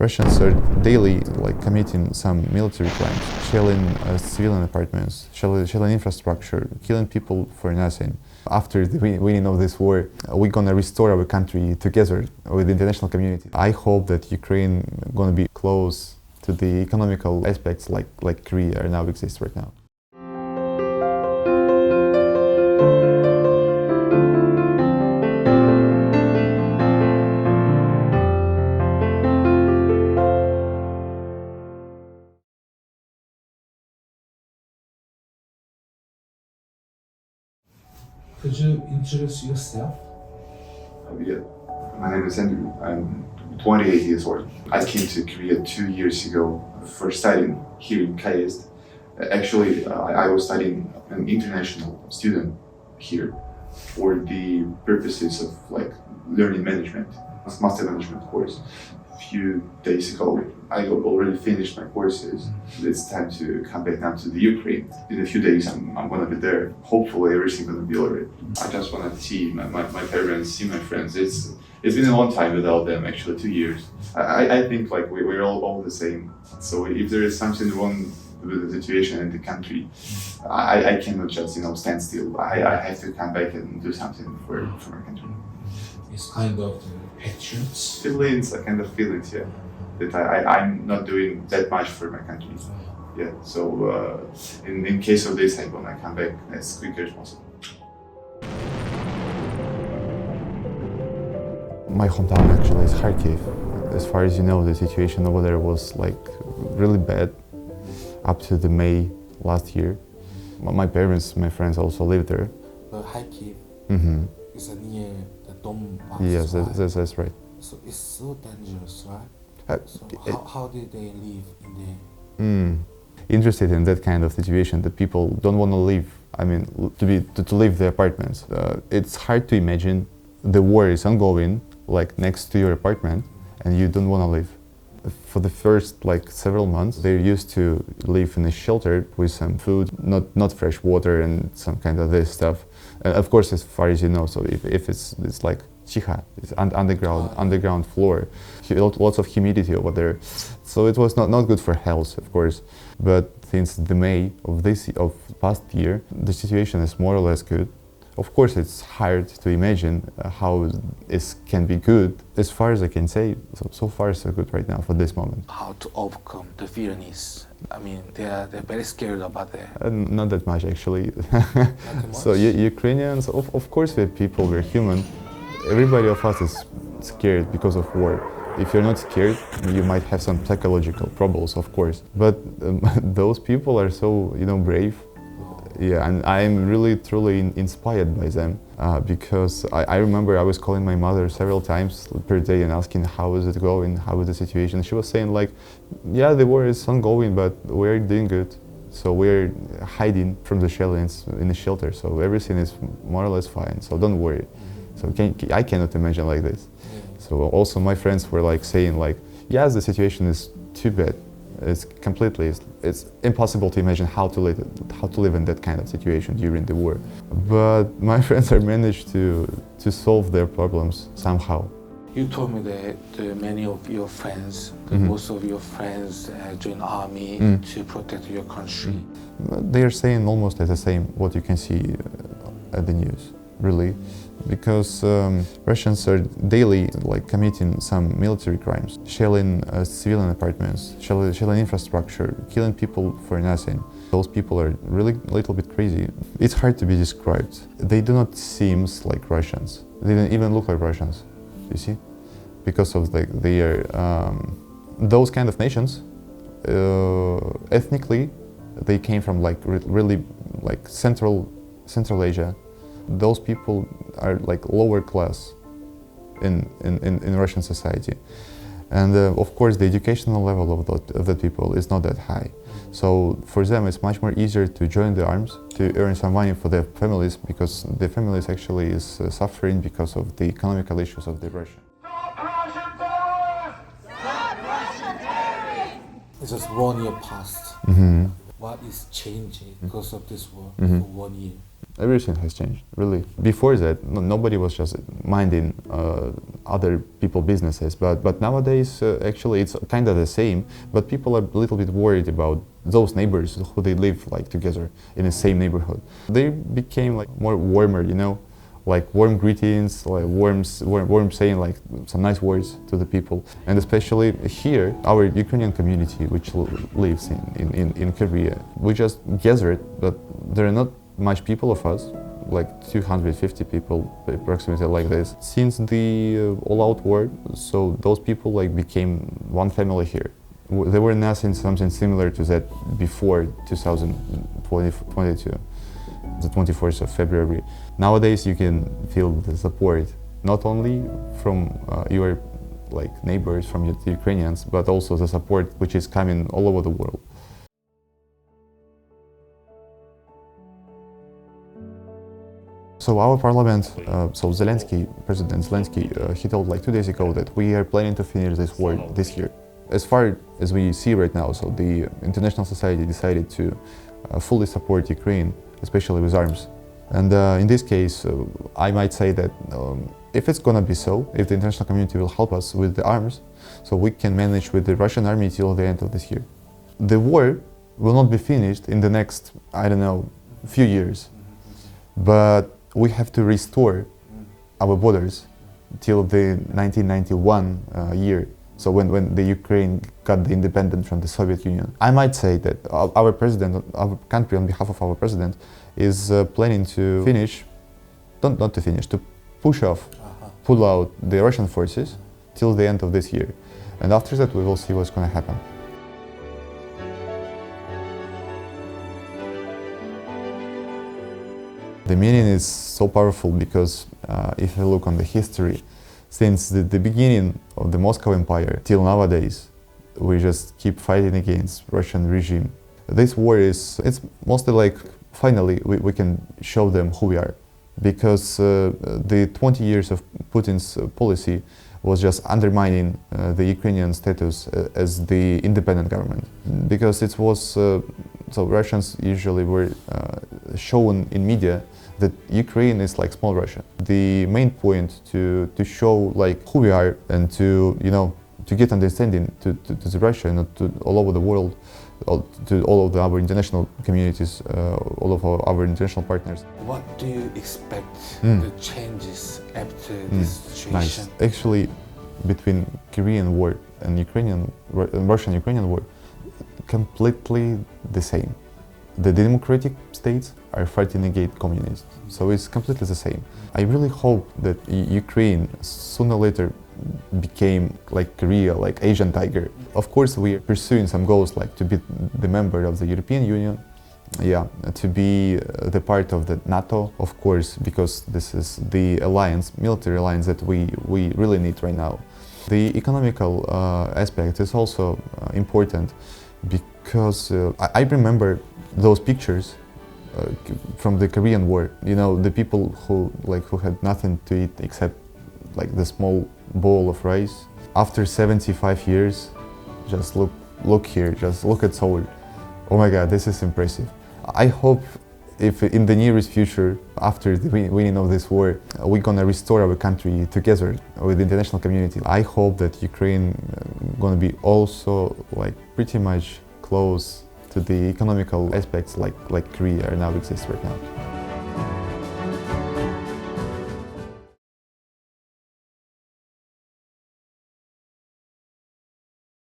Russians are daily committing some military crimes, shelling civilian apartments, shelling infrastructure, killing people for nothing. After the winning of this war, we're gonna restore our country together with the international community. I hope that Ukraine gonna be close to the economical aspects like Korea now exists right now. Could you introduce yourself? Yeah. My name is Andrii. I'm 28 years old. I came to Korea 2 years ago for studying here in KAIST. Actually, I was studying an international student here for the purposes of learning management, master management course. A few days ago, I already finished my courses. It's time to come back now to the Ukraine. In a few days, I'm gonna be there. Hopefully, everything's gonna be alright. I just wanna see my parents, see my friends. It's been a long time without them. Actually, 2 years. I think we're all the same. So if there is something wrong with the situation in the country, I cannot just stand still. I have to come back and do something for my country. It's kind of patriots. Feelings, a kind of feelings, yeah. That I'm not doing that much for my country. Yeah, so in case of this, I'm gonna come back as quick as possible. My hometown actually is Kharkiv. As far as you know, the situation over there was really bad up to the May last year. My parents, my friends also lived there. Kharkiv is near the Donbass. Yes, that's right. So it's so dangerous, right? So how did they live in there? Interested in that kind of situation that people don't want to live. I mean, to leave the apartments. It's hard to imagine the war is ongoing, next to your apartment, and you don't want to live. For the first several months, they're used to live in a shelter with some food, not fresh water and some kind of this stuff. Of course, as far as you know, so if it's like chicha, it's underground floor, lots of humidity over there. So it was not good for health, of course. But since the May of past year, the situation is more or less good. Of course, it's hard to imagine how it can be good. As far as I can say, so far so good right now for this moment. How to overcome the feelings? I mean, they're very scared about that. Not that much, actually. Not much? So Ukrainians, of course, we're people, we're human. Everybody of us is scared because of war. If you're not scared, you might have some psychological problems, of course. But those people are so, brave. Yeah, and I'm really, truly inspired by them because I remember I was calling my mother several times per day and asking how is it going, how is the situation. She was saying yeah, the war is ongoing, but we're doing good. So we're hiding from the shellings in the shelter, so everything is more or less fine, so don't worry. So I cannot imagine like this. So also my friends were saying yes, the situation is too bad. It's impossible to imagine how to live in that kind of situation during the war. But my friends have managed to solve their problems somehow. You told me that many of your friends, most of your friends joined army to protect your country. They are saying almost the same what you can see at the news, really. Because Russians are daily committing some military crimes, shelling civilian apartments, shelling infrastructure, killing people for nothing. Those people are really a little bit crazy. It's hard to be described. They do not seem like Russians. They don't even look like Russians, you see? Because of those kind of nations, ethnically, they came from really Central Asia. Those people are lower class in Russian society, and of course the educational level of the people is not that high. So for them it's much more easier to join the arms to earn some money for their families, because their families actually is suffering because of the economical issues of the Russia. It's just 1 year passed. what is changing because of this war for 1 year? Everything has changed, really. Before that, nobody was just minding other people's businesses, but nowadays, actually, it's kind of the same, but people are a little bit worried about those neighbors who they live like together in the same neighborhood. They became like more warmer, you know, like warm greetings, like warm saying like some nice words to the people. And especially here, our Ukrainian community, which lives in Korea, we just gathered, but there are not much people of us, like 250 people approximately like this, since the all-out war. So those people like became one family here. There were something similar to that before 2022, the 24th of February. Nowadays you can feel the support not only from your like neighbors, from the Ukrainians, but also the support which is coming all over the world. So our parliament, President Zelensky, he told like 2 days ago that we are planning to finish this war this year. As far as we see right now, so the international society decided to fully support Ukraine, especially with arms. And in this case, I might say that if it's gonna be so, if the international community will help us with the arms, so we can manage with the Russian army till the end of this year. The war will not be finished in the next, I don't know, few years, but we have to restore our borders till the 1991 year. So when the Ukraine got the independence from the Soviet Union. I might say that our president, our country on behalf of our president, is planning to finish, not to finish, to pull out the Russian forces till the end of this year. And after that we will see what's going to happen. The meaning is so powerful because if you look on the history, since the beginning of the Moscow Empire till nowadays, we just keep fighting against Russian regime. This war it's mostly like, finally, we can show them who we are. Because the 20 years of Putin's policy was just undermining the Ukrainian status as the independent government. Because it was, so Russians usually were shown in media that Ukraine is like small Russia. The main point to show like who we are and to, you know, to get understanding to the Russia and to all over the world, to all of our international communities, all of our international partners. What do you expect the changes after this situation? Nice. Actually, between Korean war and Russian-Ukrainian war, completely the same. The democratic states are fighting against communists, so it's completely the same. I really hope that Ukraine sooner or later became like Korea, like Asian tiger. Of course, we are pursuing some goals like to be the member of the European Union, to be the part of the NATO, of course, because this is the alliance, military alliance that we really need right now. The economical aspect is also important because I remember those pictures from the Korean War. You know, the people who had nothing to eat except like the small bowl of rice. After 75 years, just look here, just look at Seoul. Oh my God, this is impressive. I hope if in the nearest future, after the winning of this war, we're gonna restore our country together with the international community. I hope that Ukraine gonna be also like pretty much close to the economical aspects like Korea now exists right now.